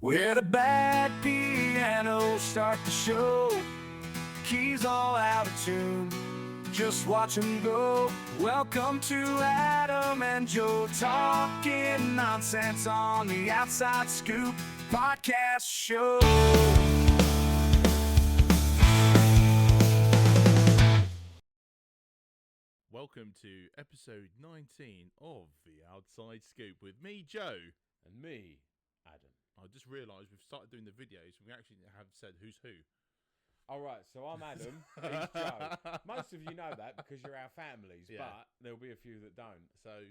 where the bad pianos start to show. Keys all out of tune, just watch 'em go. Welcome to Adam and Joe talking nonsense on the Outside Scoop podcast show. Welcome to episode 19 of The Outside Scoop with me, Joe. And me, Adam. I just realised we've started doing the videos and we actually have said who's who. All right, so I'm Adam, he's Joe. Most of you know that because you're our families, Yeah. but there'll be a few that don't. So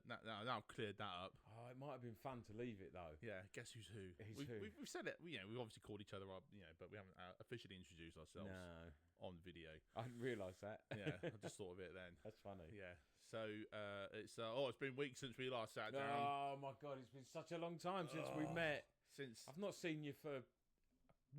now I've cleared that up. Oh, it might have been fun to leave it though. Yeah, guess who's who? Who's who? We've said it. We've obviously called each other up, but we haven't officially introduced ourselves No, on video. I didn't realise that. Yeah, I just thought of it then. That's funny. Yeah. So it's been weeks since we last sat down. Oh my God, it's been such a long time since we met. Since I've not seen you for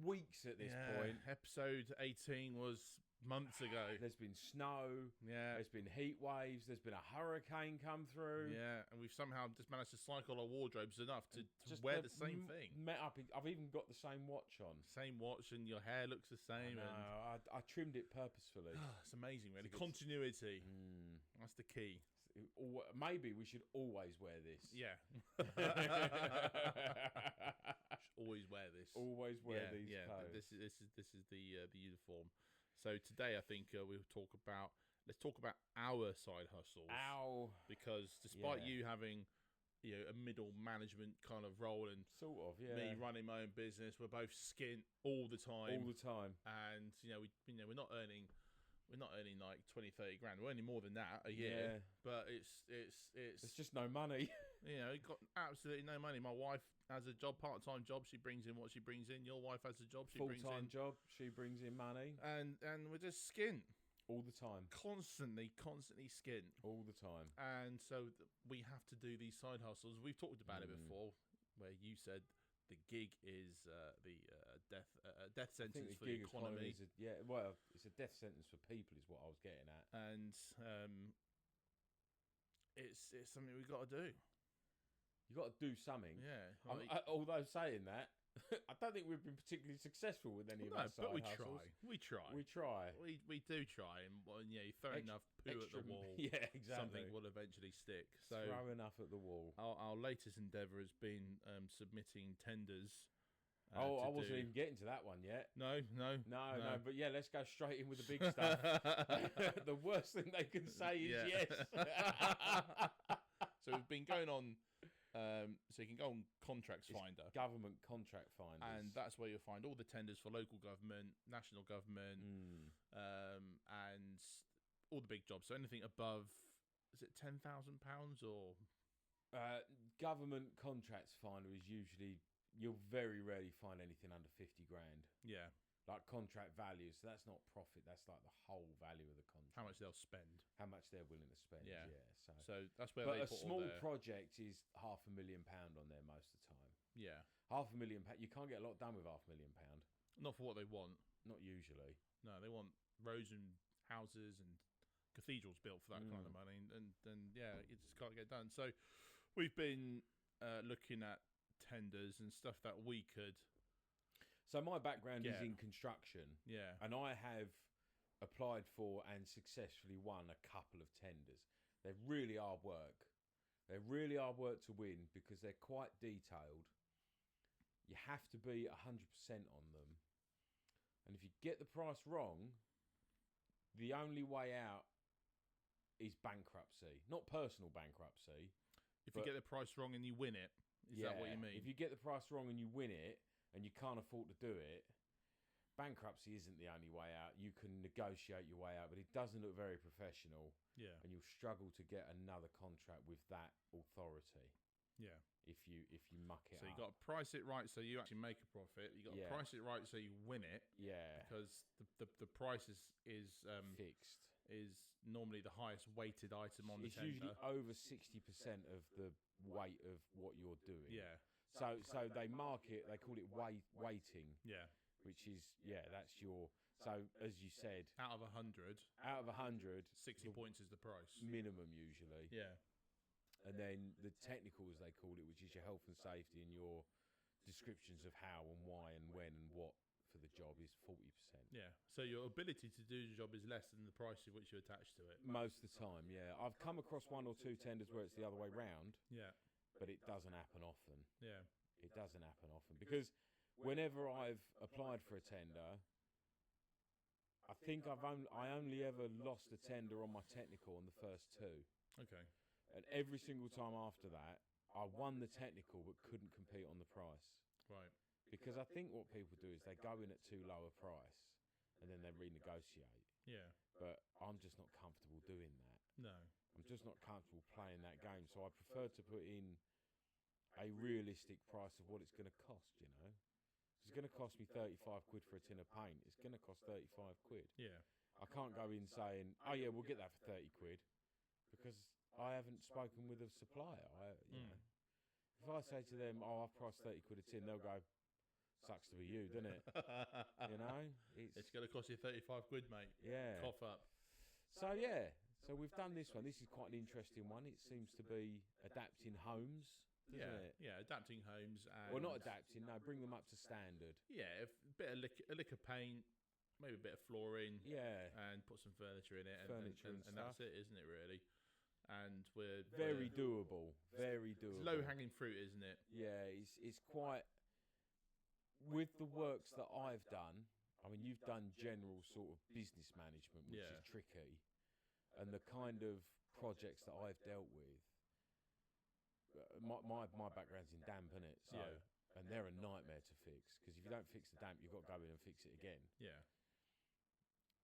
weeks at this point. Episode 18 was months ago. There's been snow. Yeah. There's been heat waves. There's been a hurricane come through. Yeah, and we've somehow just managed to cycle our wardrobes enough to Just wear the same thing. Met up. I've even got the same watch on. Same watch, and your hair looks the same. No, I trimmed it purposefully. It's amazing, really. It's a good- Continuity. Mm. That's the key. Maybe we should always wear this. Yeah. Always wear this. Always wear these yeah. clothes. This is the uniform. So today, I think let's talk about our side hustles. Because despite you having a middle management kind of role and Sort of, yeah. me running my own business, we're both skint all the time. All the time. And we're not earning like 20-30 grand. We're earning more than that a year. Yeah. But it's There's just no money. got absolutely no money. My wife has a job, part-time job. She brings in what she brings in. Your wife has a job. She brings Full-time in job. She brings in money. and we're just skint All the time. constantly skint. All the time. And so we have to do these side hustles. We've talked about it before, where you said the gig is the death I think sentence the for the gig economy. is it's a death sentence for people is what I was getting at. And it's something we've got to do. You got to do something. Yeah. Although saying that, I don't think we've been particularly successful with any of our side but we hustles. try. We try. We try. We do try, and you throw enough poo at the wall, Yeah, exactly. something will eventually stick. So Throw enough at the wall. our latest endeavour has been submitting tenders. I to wasn't do- even getting to that one yet. No. No, but yeah, let's go straight in with the big stuff. The worst thing they can say is Yeah. yes. So we've been going on. So you can go on Contracts Finder, Government contract finders. and that's where you'll find all the tenders for local government, national government, and all the big jobs. So anything above, is it £10,000 or? Government contracts finder is usually, you'll very rarely find anything under 50 grand. Yeah. Like contract value, so that's not profit, that's like the whole value of the contract. How much they'll spend. How much they're willing to spend, Yeah. So So that's where but they a put small all their, project is £500,000 on there most of the time. yeah. £500,000, you can't get a lot done with £500,000. Not for what they want. Not usually. No, they want roads and houses and cathedrals built for that kind of money, and yeah, you just can't get done. So we've been looking at tenders and stuff that we could. So my background is Yeah. in construction, Yeah. and I have applied for and successfully won a couple of tenders. They're really hard work. They're really hard work to win because they're quite detailed. You have to be 100% on them. And if you get the price wrong, the only way out is bankruptcy. Not personal bankruptcy. If you get the price wrong and you win it, is that what you mean? If you get the price wrong and you win it, and you can't afford to do it, bankruptcy isn't the only way out. You can negotiate your way out, but it doesn't look very professional, Yeah. and you'll struggle to get another contract with that authority Yeah. if you muck it So up. you got to price it right so you actually make a profit. You got to Yeah. price it right so you win it, Yeah, because the price is fixed. normally the highest weighted item on the It's tender. usually over 60% of the weight of what you're doing. Yeah. So they mark it. They call it weighting, Yeah. which is that's your. So as you said, Out of 100, out of 100, 60 points is the price. minimum usually. Yeah. And then the technical, as they call it, which is your health and safety and your descriptions of how and why and when and what for the job is 40%. Yeah. So your ability to do the job is less than the price of which you attach to it. Most of the time, yeah. I've come across one or two tenders where it's the other way round, Yeah. but it doesn't happen often. Yeah. It doesn't happen often because whenever I've applied for a tender, I think I only ever lost a tender on my technical on the first two. Okay. And every single time after that, I won the technical but couldn't compete on the price. Right. Because I think what people do is they go in at too low a price and then they renegotiate. Yeah. But I'm just not comfortable doing that. No. I'm just not comfortable playing that game. So I prefer to put in a realistic price of what it's going to cost, you know. If it's going to cost me 35 quid for a tin of paint, it's going to cost 35 quid. Yeah. I can't go in saying, oh yeah, we'll get that for 30 quid because I haven't spoken with a supplier. You know. If I say to them, oh, I've priced 30 quid a tin, they'll go, sucks to be you, doesn't it? You know? It's going to cost you 35 quid, mate. Yeah. Cough up. So, yeah. So we've done this one. This is quite an interesting one. It seems to be adapting homes, doesn't it? Yeah, adapting homes. And Well, not adapting, no, bring them up to standard. Yeah, a bit of a lick of paint, maybe a bit of flooring. Yeah. And put some furniture in it. And stuff. that's it, isn't it, really? And we're... Very doable. Very doable. It's low-hanging fruit, isn't it? Yeah, it's quite... With the works that I've done, I mean, you've done general sort of business management, which is tricky. And the kind of projects that I've dealt with, my background's in damp, innit? So, and they're a nightmare to fix because if you don't fix the damp, you've got to go in and fix it again. Yeah.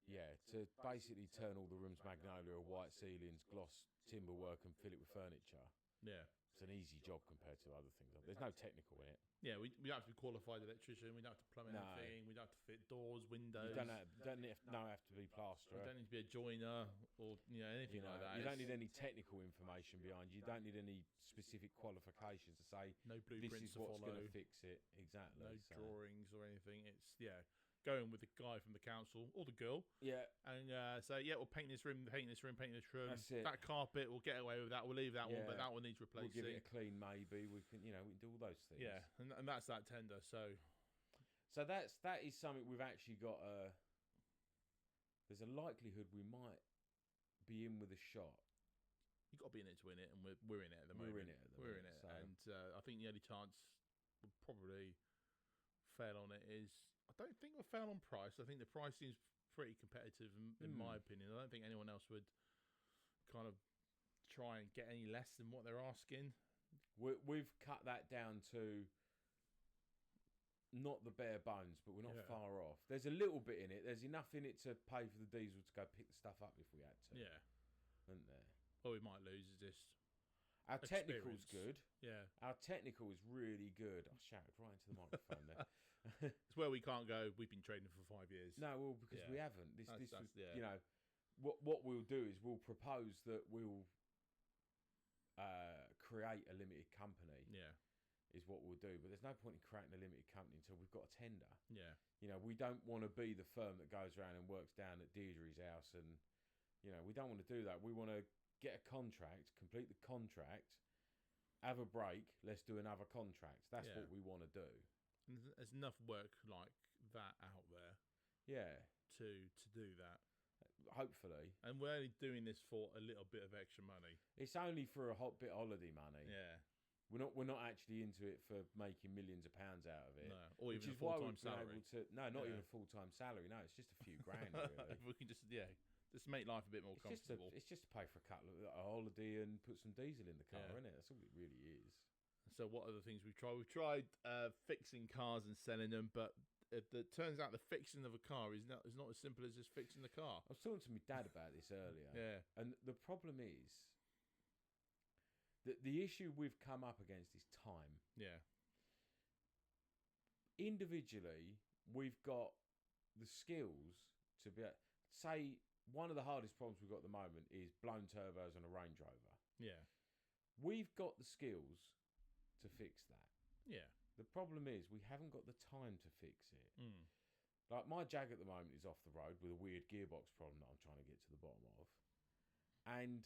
Yeah, to basically turn all the rooms magnolia, white ceilings, gloss timber work, and fill it with furniture. Yeah. It's an easy job compared to other things. There's no technical in it. Yeah, we don't have to be qualified electrician. We don't have to plumb anything. We don't have to fit doors, windows. You don't have to be plasterer. You don't need to be a joiner or anything like that. You don't need any technical information behind you. You don't need any specific qualifications to say no this is blueprints to what's follow. going to fix it. Exactly. No drawings or anything. It's going with the guy from the council or the girl. Yeah. And we'll paint this room, paint this room. That's it. That carpet, we'll get away with that. We'll leave that one, but that one needs replacing. We'll give it a clean, maybe. We can do all those things. Yeah, and that's that tender. So that is something we've actually got. There's a likelihood we might be in with a shot. You've got to be in it to win it, and we're in it at the moment. We're in it, so. And I think the only chance we'll probably fail on it is. I don't think we'll fail on price. I think the price seems pretty competitive in my opinion. I don't think anyone else would kind of try and get any less than what they're asking. We've cut that down to not the bare bones, but we're not far off. There's a little bit in it. There's enough in it to pay for the diesel to go pick the stuff up if we had to. Yeah. Isn't there? What we might lose is just our technical's good. Yeah. Our technical is really good. I shouted right into the microphone there. It's where we can't go. We've been trading for 5 years. No, well, because we haven't. This was, you know, what we'll do is we'll propose that we'll create a limited company. Yeah, is what we'll do. But there's no point in creating a limited company until we've got a tender. Yeah, you know, we don't want to be the firm that goes around and works down at Deirdre's house, and we don't want to do that. We want to get a contract, complete the contract, have a break. Let's do another contract. That's what we want to do. And there's enough work like that out there. Yeah. To do that. Hopefully. And we're only doing this for a little bit of extra money. It's only for a hot bit of holiday money. Yeah. We're not actually into it for making millions of pounds out of it. No. Or even a full-time salary. Not even a full-time salary. No, it's just a few grand, really. If we can just make life a bit more comfortable. It's just to pay for a holiday and put some diesel in the car, isn't it? That's all it really is. So what are the things we've tried? We've tried fixing cars and selling them, but it turns out the fixing of a car is not as simple as just fixing the car. I was talking to my dad about this earlier. Yeah. And the problem is that the issue we've come up against is time. Yeah. Individually, we've got the skills to be... Say, one of the hardest problems we've got at the moment is blown turbos on a Range Rover. Yeah. We've got the skills to fix that. Yeah. The problem is we haven't got the time to fix it. Like my Jag at the moment is off the road with a weird gearbox problem that I'm trying to get to the bottom of. And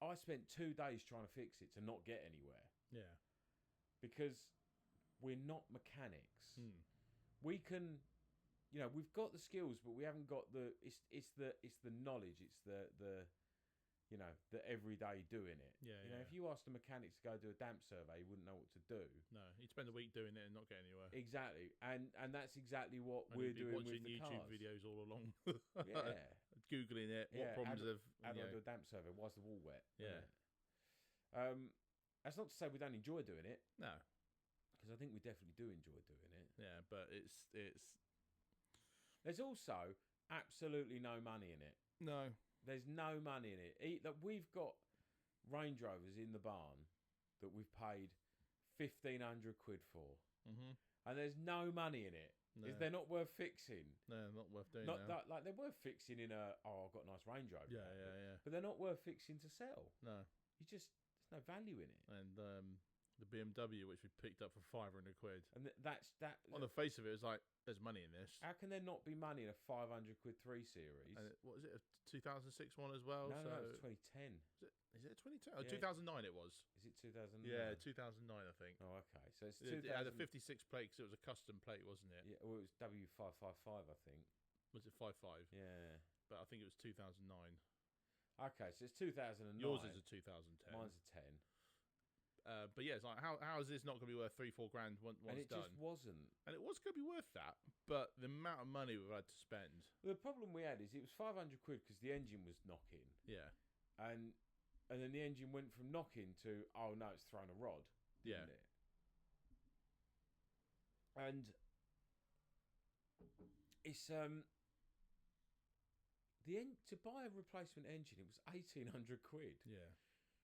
I spent 2 days trying to fix it to not get anywhere. Yeah. because we're not mechanics. Mm. We can, we've got the skills, but we haven't got the. It's the knowledge. It's the the everyday doing it. Yeah, If you asked a mechanic to go do a damp survey, he wouldn't know what to do. No, he'd spend a week doing it and not get anywhere. Exactly, and that's exactly what And we're he'd be doing watching with the YouTube cars. videos all along. Yeah, Googling it. What Yeah, problems have? how do you I know. do a damp survey? Why's the wall wet? Yeah. That's not to say we don't enjoy doing it, No. because I think we definitely do enjoy doing it. Yeah, but it's There's also absolutely no money in it. no. There's no money in it. That we've got Range Rovers in the barn that we've paid 1,500 quid for, and there's no money in it. No. They're not worth fixing. No, not worth doing. Not now. like they're worth fixing in a. Oh, I've got a nice Range Rover. Yeah, out yeah, here. yeah. But they're not worth fixing to sell. No. There's no value in it. And the BMW, which we picked up for 500 quid. And that's that. On the face of it, it's like there's money in this. How can there not be money in a 500 quid 3 Series? And what was it? A 2006 one as well. No, so no, it's 2010. is it a 2010? Oh, Yeah. 2009 it was. Is it 2009? Yeah, 2009 I think. Oh, okay. So it's It 2000. had a 56 plate because it was a custom plate, wasn't it? Yeah, well, it was W555, I think. Was it 55? Yeah. But I think it was 2009. Okay, so it's 2009. Yours is a 2010. Mine's a 10. But yeah, it's like how is this not going to be worth 3-4 grand once And it done? just wasn't. And it was going to be worth that, but the amount of money we've had to spend. The problem we had is it was 500 quid because the engine was knocking. Yeah. And then the engine went from knocking to, oh no, it's thrown a rod. Yeah. Didn't it? And it's to buy a replacement engine, it was 1,800 quid. Yeah.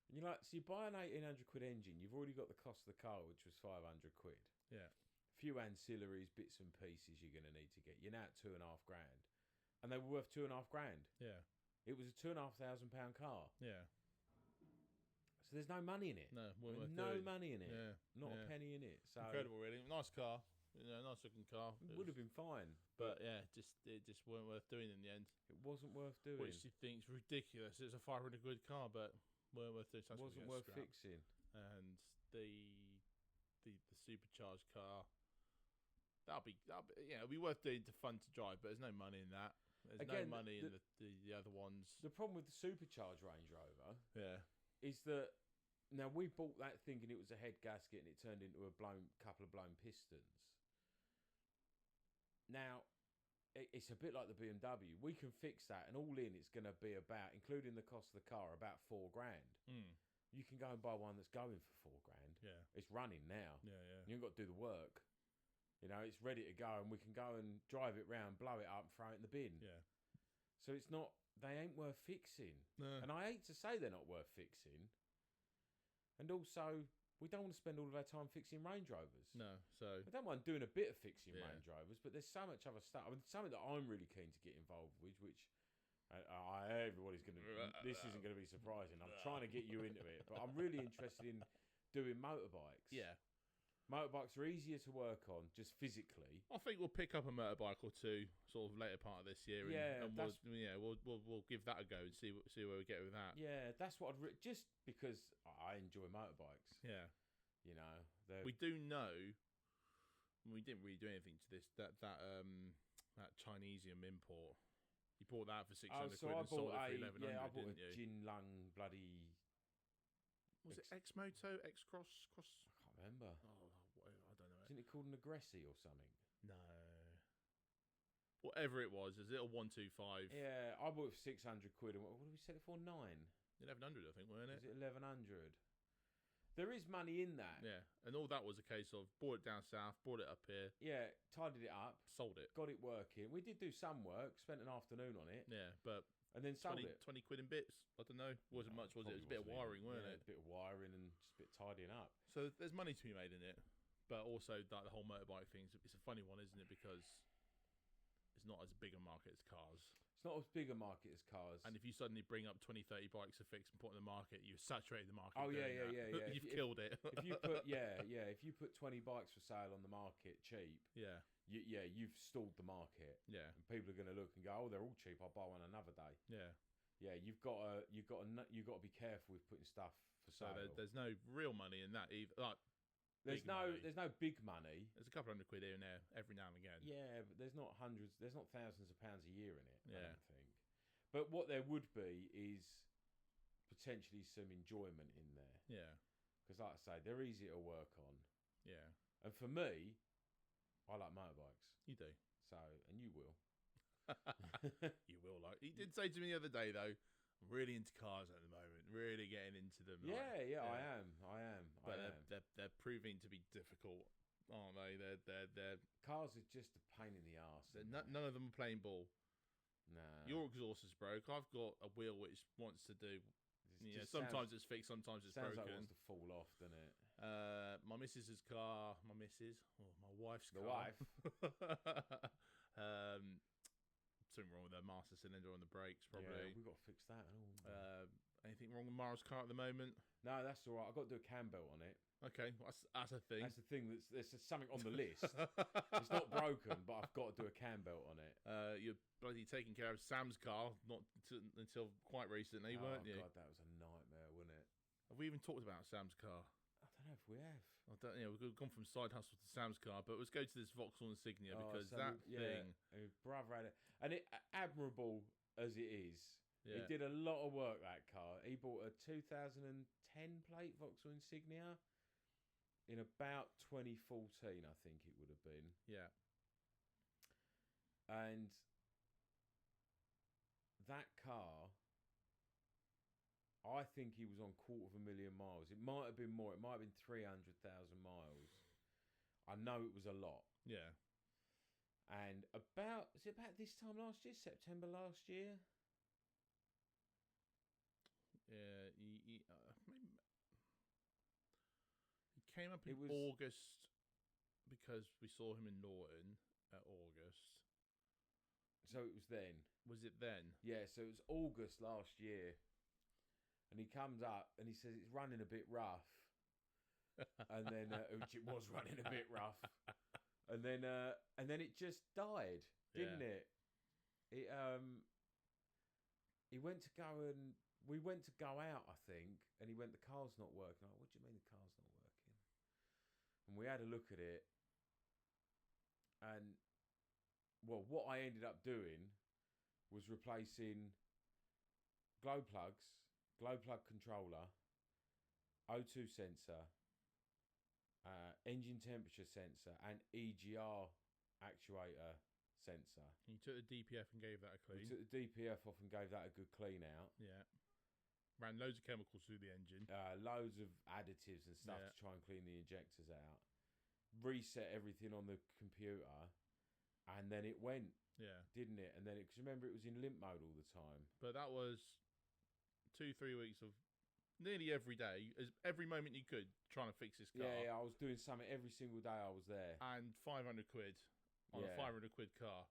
And you're like, so you buy an 1,800 quid engine, you've already got the cost of the car, which was 500 quid. Yeah. A few ancillaries, bits and pieces you're going to need to get. You're now at 2.5 grand, and they were worth 2.5 grand. Yeah. It was a £2,500 car. Yeah. So there's no money in it. No, no money in it. Yeah. Not yeah. a penny in it. So Incredible, really. Nice car. Nice looking car. it would have been fine, but yeah, it just weren't worth doing in the end. it wasn't worth doing. Which you think's ridiculous. It's a 500 quid car, but weren't worth doing. It wasn't worth fixing. And the supercharged car, that'll be it'll be worth doing to fun to drive, but there's no money in that. There's Again, no money in the other ones. The problem with the supercharged Range Rover Yeah. is that now we bought that thinking it was a head gasket and it turned into a couple of blown pistons. Now, it's a bit like the BMW. We can fix that, and all in, it's going to be about, including the cost of the car, about 4 grand. Mm. You can go and buy one that's going for 4 grand. Yeah. It's running now. Yeah. Yeah. You ain't got to do the work. It's ready to go, and we can go and drive it round, blow it up, and throw it in the bin. Yeah. So it's not. They ain't worth fixing. No. And I hate to say they're not worth fixing. And also, we don't want to spend all of our time fixing Range Rovers. No. So. I don't mind doing a bit of fixing Yeah. Range Rovers, but there's so much other stuff. I mean, something that I'm really keen to get involved with, which everybody's going to. This isn't going to be surprising. I'm trying to get you into it, but I'm really interested in doing motorbikes. Yeah. Motorbikes are easier to work on, just physically. I think we'll pick up a motorbike or two, sort of later part of this year. And we'll give that a go and see where we get with that. Yeah, that's what just because I enjoy motorbikes. Yeah. We do know. We didn't really do anything to this. That Chinesium import. You bought that for 600 quid and sold it for 1,100. Yeah, I bought didn't a you? Jinlang bloody. Was it X-Moto, X-Cross? I can't remember. Oh, I don't know. Isn't it called an Aggressi or something? No. Whatever it was, a little 125. Yeah, I bought it for 600 quid. And what did we sell it for? 9. 1,100, I think, wasn't it? Is it 1,100? There is money in that. Yeah, and all that was a case of bought it down south, brought it up here. Yeah, tidied it up, sold it, got it working. We did do some work, spent an afternoon on it. Yeah, but and then sold 20 quid in bits. I don't know. Wasn't much, was it? It was a bit of wiring, wasn't it? A bit of wiring and just a bit tidying up. So there's money to be made in it, but also like the whole motorbike thing. It's a funny one, isn't it? Because it's not as big a market as cars. It's not as big a market as cars. And if you suddenly bring up 20, 30 bikes to fix and put in the market, you've saturated the market. Oh yeah. You've killed it. If you put if you put 20 bikes for sale on the market cheap, you've stalled the market. Yeah. And people are going to look and go, oh, they're all cheap. I'll buy one another day. Yeah. Yeah, you've got to be careful with putting stuff for So sale. there's no real money in that either. Like, There's no big money. There's a couple £100 here and there every now and again. Yeah, but there's not hundreds. There's not thousands of pounds a year in it. I Yeah. don't think. But what there would be is potentially some enjoyment in there. Yeah. Because, like I say, they're easy to work on. Yeah. And for me, I like motorbikes. You do. So, and you will. You will like. He did say to me the other day though, I'm really into cars at the moment. Really getting into them. Yeah, I am. But they're proving to be difficult, aren't they? They're Cars are just a pain in the arse. none of them are playing ball. Nah. Your exhaust is broke. I've got a wheel which wants to do. Yeah, sometimes it's fixed, sometimes it's sounds broken. Like it wants to fall off, doesn't it? My missus's car, my wife's The car. wife. Something wrong with the master cylinder on the brakes, probably. Yeah, we've got to fix that. Anything wrong with Mara's car at the moment? No, that's all right. I've got to do a cam belt on it. Okay, well, that's a thing. That's the thing. There's something on the list. It's not broken, but I've got to do a cam belt on it. You're bloody taking care of Sam's car, not until quite recently, weren't you? Oh God, that was a nightmare, wasn't it? Have we even talked about Sam's car? I don't know if we have. We've gone from side hustle to Sam's car, but let's go to this Vauxhall Insignia because thing. His brother had it, and admirable as it is, Yeah. he did a lot of work. That car. He bought a 2010 plate Vauxhall Insignia in about 2014, I think it would have been. Yeah. And that car, I think he was on 250,000 miles. It might have been more. It might have been 300,000 miles. I know it was a lot. Yeah. And about this time last year, September last year? Yeah. He came up It in was- August because we saw him in Norton at August. So it was then. Was it then? Yeah, so it was August last year. And he comes up and he says it's running a bit rough. And then, which it was running a bit rough. And then it just died, didn't it? He went to go and we went to go out, I think, and he went, the car's not working. Like, what do you mean the car's not working? And we had a look at it, and well, what I ended up doing was replacing glow plug controller, O2 sensor, engine temperature sensor, and EGR actuator sensor. You took the DPF and gave that a We clean. took the DPF off and gave that a good clean out. Yeah. Ran loads of chemicals through the engine. Loads of additives and stuff to try and clean the injectors out. Reset everything on the computer, and then it went, Yeah. didn't it? And then because remember it was in limp mode all the time. But that was 2-3 weeks of nearly every day, every moment you could, trying to fix this car. Yeah, I was doing something every single day. I was there. And 500 quid on a 500 quid car.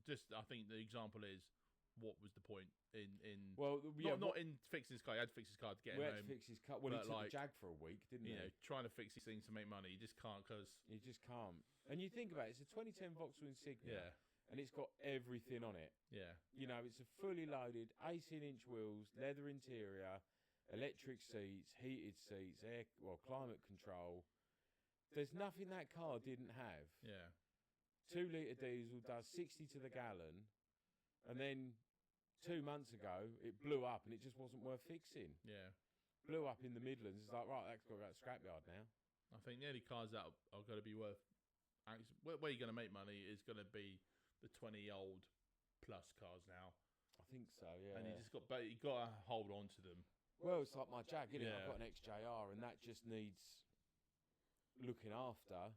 Just I think the example is, what was the point in not in fixing his car? He had to fix his car to get him we had home. to fix his car. Well, he but took like, the Jag for a week, didn't he? You know, trying to fix these things to make money, you just can't because you just can't. And you think about it, it's a 2010 Vauxhall Insignia, yeah, and it's got everything on it. yeah, You know, it's a fully loaded 18-inch wheels, leather interior, electric seats, heated seats, climate control. There's nothing that car didn't have. yeah. 2-litre diesel does 60 to the gallon, and then 2 months ago it blew up and it just wasn't worth fixing. Yeah. Blew up in the Midlands. It's like, right, that's got to go to scrapyard now. I think the only cars that are going to be worth, where you're going to make money is going to be the 20-old plus cars now. I think so, yeah. And you got to hold on to them. Well, it's like my Jag, isn't it? Yeah. I've got an XJR, and that just needs looking after.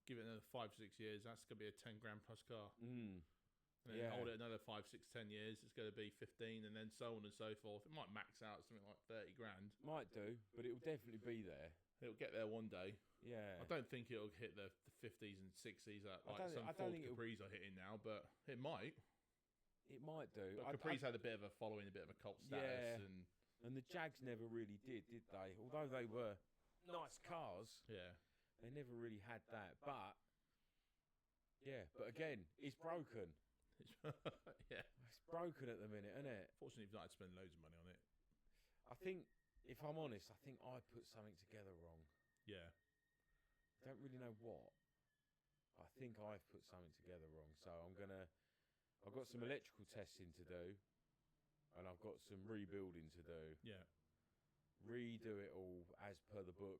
Give it another 5-6 years, that's going to be a 10 grand plus car. Mm. And then hold it another 5, 6, 10 years, it's going to be 15, and then so on and so forth. It might max out something like 30 grand. Might do, but it will definitely be there. It'll get there one day. Yeah. I don't think it'll hit the 50s and 60s that I don't think Capris are hitting now, but it might. It might do. But Capris had a bit of a following, a bit of a cult status, and the Jags never really did they? Although they were nice cars, they never really had that. But yeah, but again, it's broken. Yeah. It's broken at the minute, isn't it? Fortunately, you've not had to spend loads of money on it. I think, if I'm honest, I think I put something together wrong. Yeah. Don't really know what. I think I've put something together wrong. So I've got some electrical testing to do, and I've got some rebuilding to do. Yeah. Redo it all as per the book,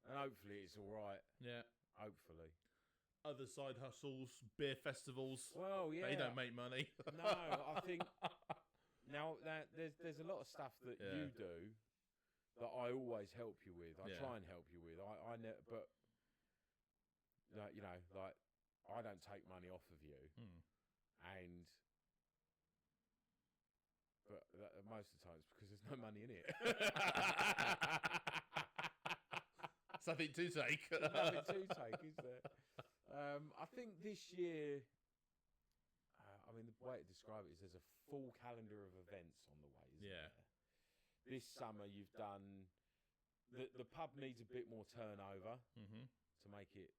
and hopefully it's all right. Yeah. Hopefully. Other side hustles, beer festivals. Well, yeah. They don't make money. No, I think now that there's a lot of stuff that you do that I always help you with. I try and help you with. But like, you know, like I don't take money off of you, and but most of the time it's because there's no money in it. Something to take. Nothing to take, is there? I think this year, I mean, the way to describe it is there's a full calendar of events on the way, isn't there? This summer you've done, the pub needs a bit more turnover to make it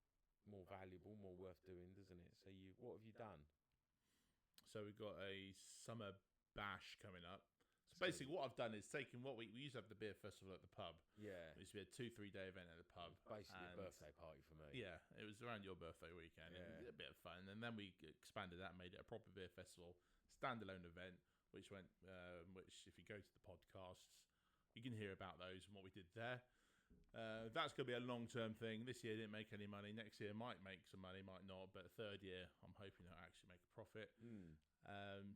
more valuable, more worth doing, doesn't it? So what have you done? So we've got a summer bash coming up. So basically what I've done is taken what we used to have the beer festival at the pub. Yeah. It used to be a 2-3 day event at the pub. Basically a birthday party for me. Yeah, it was around your birthday weekend. Yeah. It was a bit of fun. And then we expanded that, made it a proper beer festival, standalone event, which if you go to the podcasts, you can hear about those and what we did there. That's going to be a long-term thing. This year didn't make any money. Next year might make some money, might not. But third year, I'm hoping to actually make a profit.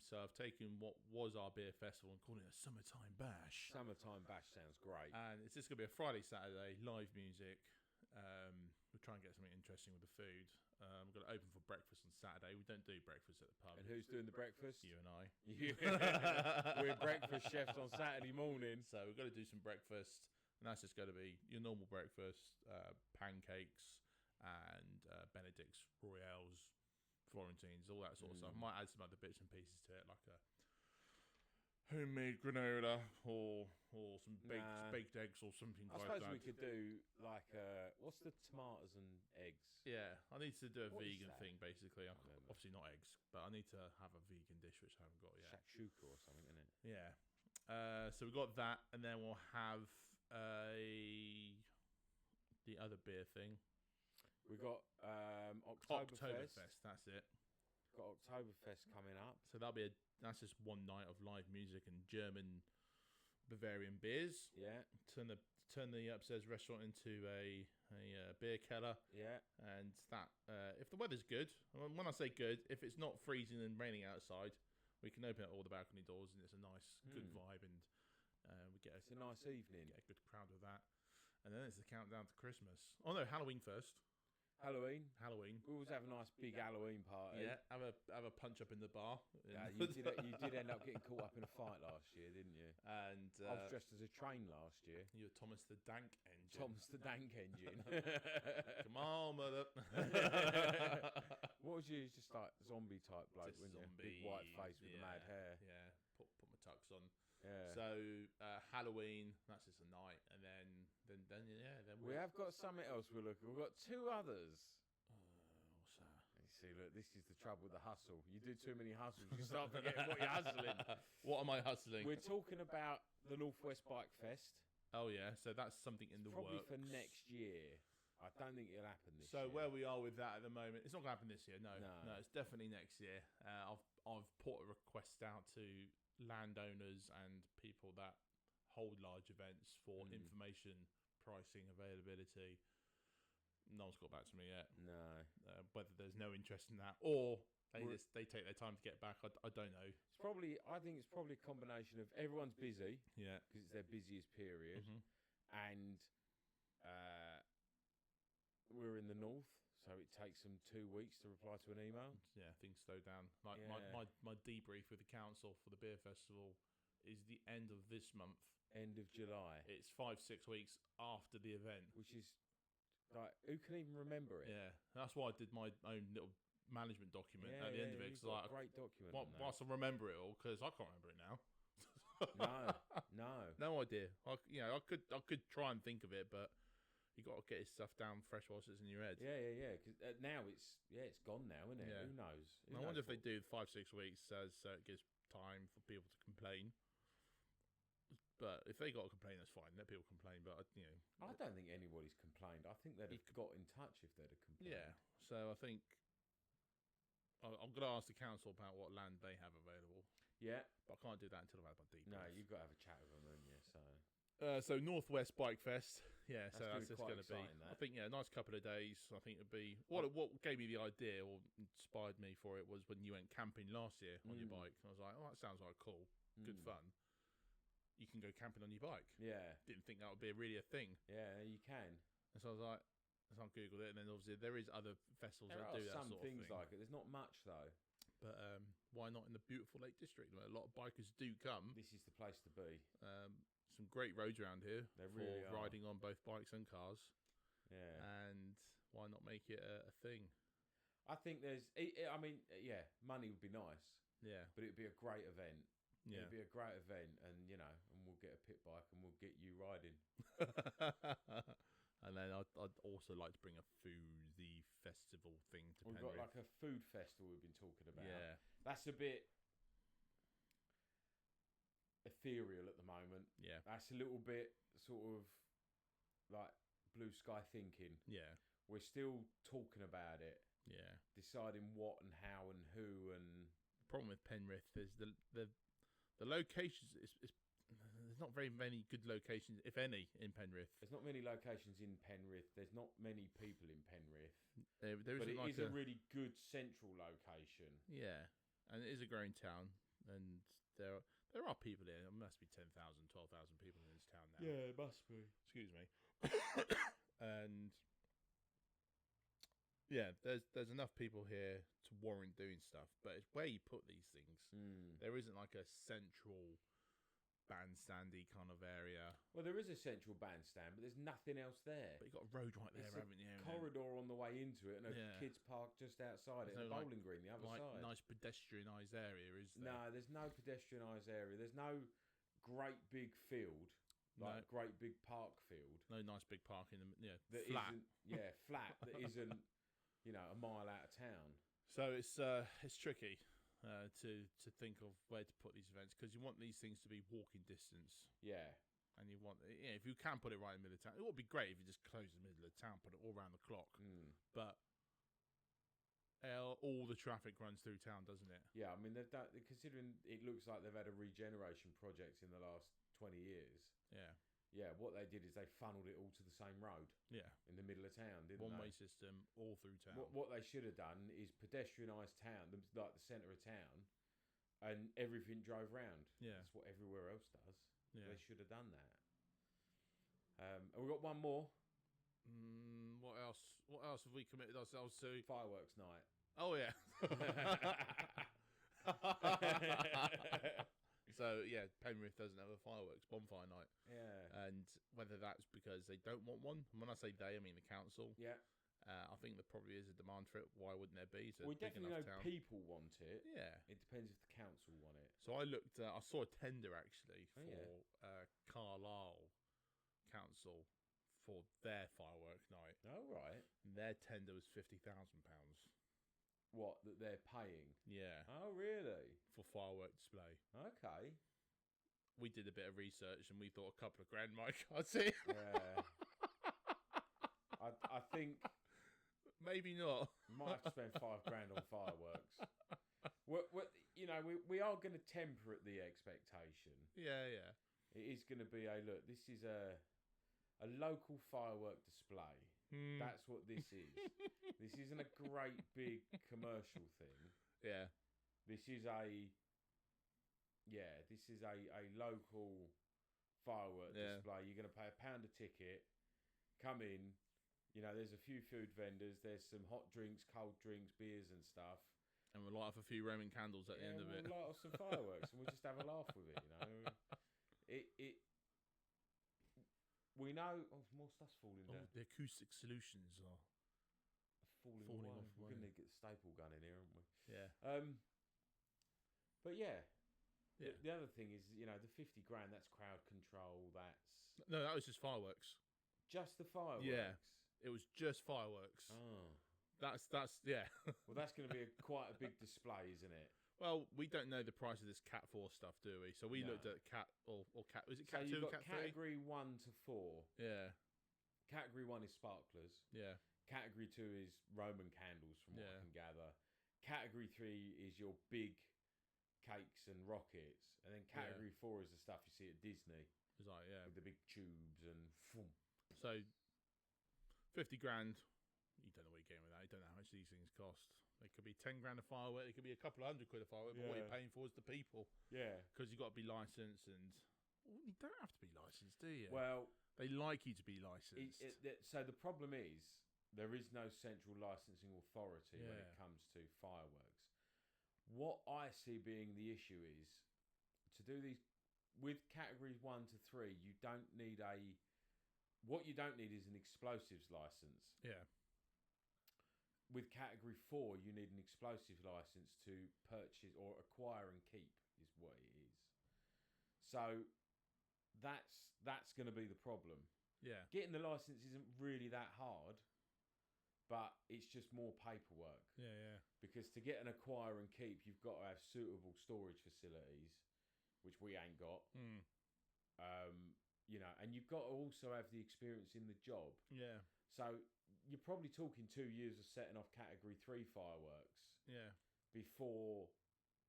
So I've taken what was our beer festival and called it a summertime bash. Summertime bash sounds great. And it's just going to be a Friday, Saturday, live music. We'll try and get something interesting with the food. We're going to open for breakfast on Saturday. We don't do breakfast at the pub. And who's doing the breakfast? You and I. We're breakfast chefs on Saturday morning. So we've got to do some breakfast. And that's just going to be your normal breakfast, pancakes and Benedict's, Royales, Florentines, all that sort of stuff. Might add some other bits and pieces to it, like a homemade granola or some baked eggs or something like that. I suppose we could do like what's the tomatoes and eggs? Yeah, I need to do a What is vegan that? thing basically. Obviously not eggs, but I need to have a vegan dish which I haven't got yet. Shakshuka or something, isn't it? Yeah. So we've got that, and then we'll have the other beer thing. We've got Oktoberfest. That's it. Got Oktoberfest coming up. So that's just one night of live music and German Bavarian beers. Yeah. Turn the upstairs restaurant into a beer keller. Yeah. And that if the weather's good, when I say good, if it's not freezing and raining outside, we can open up all the balcony doors and it's a nice good vibe, and it's a nice evening. Get a good crowd with that. And then it's the countdown to Christmas. Oh no, Halloween first. Halloween. We always have a nice big Halloween party. Yeah, have a punch up in the bar. Yeah, you did end up getting caught up in a fight last year, didn't you? And I was dressed as a train last year. You were Thomas the Dank Engine. Thomas the Dank Engine. Come on, mother. What was you? Just like zombie type bloke, Just wasn't you? Big white face with the mad hair. Yeah, put my tux on. Yeah. So Halloween, that's just a night, and then we have got something else we're looking. We've got two others. What's that? You see, look, this is the trouble with the hustle. You do too many hustles, you start forgetting what you're hustling. What am I hustling? We're talking about the Northwest Bike Fest. Oh yeah, so that's something in the probably works. For next year. I don't think it'll happen this year. So where we are with that at the moment, it's not going to happen this year. No, it's definitely next year. I've put a request out to landowners and people that hold large events for information, pricing, availability. No one's got back to me yet. No. Whether there's no interest in that or they take their time to get back, I don't know. I think it's probably a combination of everyone's busy. Yeah. Because it's their busiest period. And we're in the north, so it takes them 2 weeks to reply to an email. Yeah, things slow down. Like my debrief with the council for the beer festival is the end of this month. End of July. It's 5-6 weeks after the event. Which is, like, who can even remember it? Yeah, that's why I did my own little management document at the end of it. It's like a great document. Whilst I remember it all, because I can't remember it now. No idea. I could try and think of it, but You got to get his stuff down fresh whilst it's in your head. Yeah. Because now it's gone now, isn't it? Yeah. Who knows? I wonder if they do 5-6 weeks, so it gives time for people to complain. But if they got to complain, that's fine. Let people complain. But I don't think anybody's complained. I think they'd have got in touch if they'd have complained. Yeah. So I think I'm going to ask the council about what land they have available. Yeah, but I can't do that until I've had my debrief. No, you've got to have a chat with them, haven't you? So Northwest Bike Fest, that's so that's just going to be. That. I think nice couple of days. I think it'd be what gave me the idea or inspired me for it was when you went camping last year on your bike. I was like, oh, that sounds like cool, good fun. You can go camping on your bike. Yeah, didn't think that would be really a thing. Yeah, you can. And so I was like, so I googled it, and then obviously there is other festivals that do that sort of thing. Some things like it. There's not much though. But why not in the beautiful Lake District where a lot of bikers do come? This is the place to be. Some great roads around here for really riding on both bikes and cars. Yeah. And why not make it a thing? I think there's... I mean, yeah, money would be nice. Yeah. But it'd be a great event. Yeah. It'd be a great event, and, and we'll get a pit bike and we'll get you riding. And then I'd also like to bring a foodie festival thing to Penrith. We've got like a food festival we've been talking about. Yeah. That's a bit ethereal at the moment. Yeah. That's a little bit sort of like blue sky thinking. Yeah. We're still talking about it. Yeah. Deciding what and how and who and... The problem with Penrith is the locations there's not very many good locations, if any, in Penrith. There's not many locations in Penrith. There's not many people in Penrith. But it is a really good central location. Yeah, and it is a growing town, and there are people here. There must be 10,000, 12,000 people in this town now. Yeah, it must be. Excuse me. And yeah, there's enough people here to warrant doing stuff, but it's where you put these things. There isn't like a central bandstandy kind of area. Well, there is a central bandstand, but there's nothing else there. But you've got a road right there, it's haven't you? Corridor on the way into it, and a kids park just outside it, and a bowling green the other side. Nice pedestrianised area, is there? No, there's no pedestrianised area. There's no great big field, great big park field. No nice big park in the that flat. Flat that isn't a mile out of town. So it's tricky. To think of where to put these events, because you want these things to be walking distance. Yeah. And you want, if you can put it right in the middle of town, it would be great if you just close the middle of town, put it all around the clock. But all the traffic runs through town, doesn't it? Yeah, I mean, considering it looks like they've had a regeneration project in the last 20 years. Yeah. Yeah, what they did is they funneled it all to the same road. Yeah. In the middle of town, didn't they? One-way system all through town. What they should have done is pedestrianised town, like the centre of town, and everything drove round. Yeah. That's what everywhere else does. Yeah. They should have done that. And we've got one more. What else? What else have we committed ourselves to? Fireworks night. Oh, yeah. So, yeah, Penrith doesn't have a fireworks bonfire night. Yeah. And whether that's because they don't want one, and when I say they, I mean the council. Yeah. I think there probably is a demand for it. Why wouldn't there be? We definitely know town. people want it. Yeah. It depends if the council want it. So I looked, I saw a tender actually for Carlisle Council for their firework night. Oh, right. And their tender was £50,000. What, that they're paying? Yeah. Oh, really? For firework display. Okay. We did a bit of research and we thought a couple of grand might cost it. Yeah. I think maybe not. Might have to spend £5,000 on fireworks. We are going to temper the expectation. Yeah, yeah. It is going to be this is a local firework display. That's what this is. This isn't a great big commercial thing. Yeah. This is a local firework display. You're going to pay £1 a ticket, come in. There's a few food vendors. There's some hot drinks, cold drinks, beers and stuff. And we'll light off a few Roman candles at the end of it. We'll light off some fireworks and we'll just have a laugh with it, We know... Oh, more stuff's falling down. The acoustic solutions are falling off. We're going to get the staple gun in here, aren't we? Yeah. But yeah. The other thing is, the £50,000, that's crowd control, that's... No, that was just fireworks. Just the fireworks? Yeah. It was just fireworks. Oh. That's yeah. Well, that's going to be quite a big display, isn't it? Well, we don't know the price of this Cat 4 stuff, do we? So we No. looked at Cat or Cat. Was it So Cat 2 you've or got Cat 3? category 1 to 4. Yeah. Category 1 is sparklers. Yeah. Category 2 is Roman candles, from what I Yeah. can gather. Category 3 is your big cakes and rockets. And then category 4 is the stuff you see at Disney. It's like, yeah. With the big tubes and... So, 50 grand. You don't know what you're getting with that. You don't know how much these things cost. They could be 10 grand a firework. It could be a couple of £100 a firework. But what you're paying for is the people. Yeah. Because you've got to be licensed and... Well, you don't have to be licensed, do you? Well... They like you to be licensed. So the problem is, there is no central licensing authority when it Yeah. comes to fireworks. What I see being the issue is, to do these... With categories 1 to 3, you don't need a... What you don't need is an explosives license. Yeah. With category 4, you need an explosives license to purchase or acquire and keep, is what it is. So that's going to be the problem. Yeah. Getting the license isn't really that hard, but it's just more paperwork. Yeah, yeah. Because to get an acquire and keep, you've got to have suitable storage facilities, which we ain't got. You know, and you've got to also have the experience in the job. Yeah. So you're probably talking 2 years of setting off category 3 fireworks. Yeah. Before...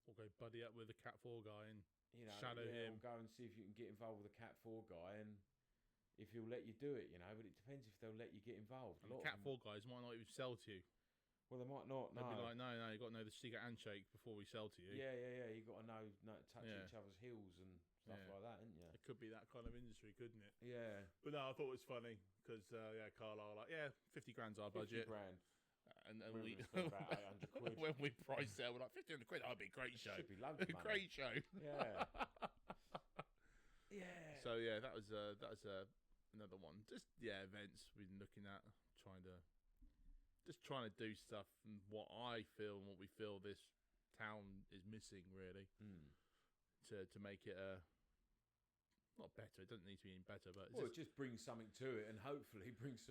Or go buddy up with the Cat 4 guy and shadow him. Or go and see if you can get involved with the Cat 4 guy and if he'll let you do it, you know. But it depends if they'll let you get involved. And the Cat 4 guys might not even sell to you. Well, they might not. They'll No. be like, no, you've got to know the secret handshake before we sell to you. Yeah. You got to know touch each other's heels and stuff like that, ain't you? It could be that kind of industry, couldn't it? Yeah. But no, I thought it was funny because Carlisle like 50 grand's our budget. 50 grand. And we spent about 800 quid. When we priced it, we're like 1,500 quid. That'd be a great show. Should be loads of money. Great show. Yeah. Yeah. So yeah, that was another one. Just events we've been looking at, trying to do stuff and what I feel and what we feel this town is missing really, to make it not better. It doesn't need to be any better, but it just brings something to it and hopefully brings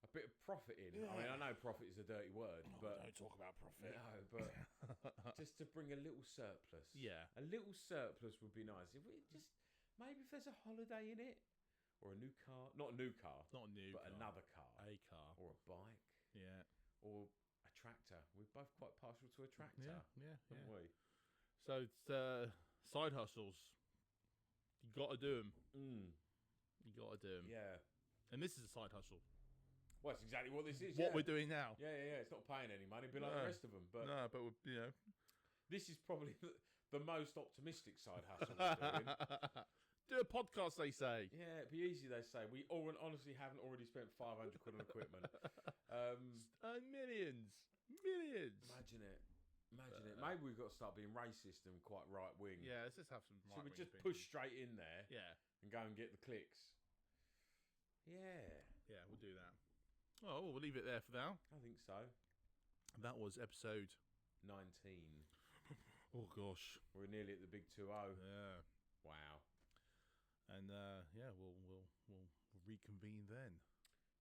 a bit of profit in. Yeah. I mean, I know profit is a dirty word, but don't talk about profit. No, but just to bring a little surplus. Yeah, a little surplus would be nice. If we just maybe if there's a holiday in it, or a new car, not a new car, but another car, a car, or a bike, or a tractor. We're both quite partial to a tractor, aren't we? So it's side hustles. You got to do them. You got to do them. Yeah. And this is a side hustle. Well, that's exactly what this is. What we're doing now. Yeah. It's not paying any money, but like the rest of them. But no, but this is probably the most optimistic side hustle we're doing. Do a podcast, they say. Yeah, it'd be easy, they say. We honestly haven't already spent 500 quid on equipment. Millions. Imagine it. Maybe we've got to start being racist and quite right-wing. Yeah, let's just have some right-wing. So we just push straight in there and go and get the clicks. Yeah. Yeah, we'll do that. Oh, we'll leave it there for now. I think so. That was episode 19. Oh, gosh. We're nearly at the big 2-0. Yeah. Wow. And we'll reconvene then.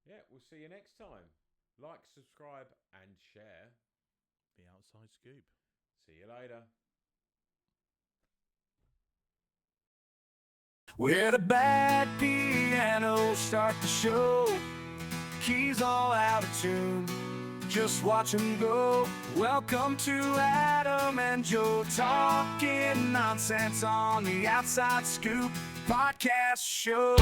Yeah, we'll see you next time. Like, subscribe, and share. The Outside Scoop. See you later. Where the bad pianos start to show, keys all out of tune, just watch them go. Welcome to Adam and Joe talking nonsense on the Outside Scoop podcast show.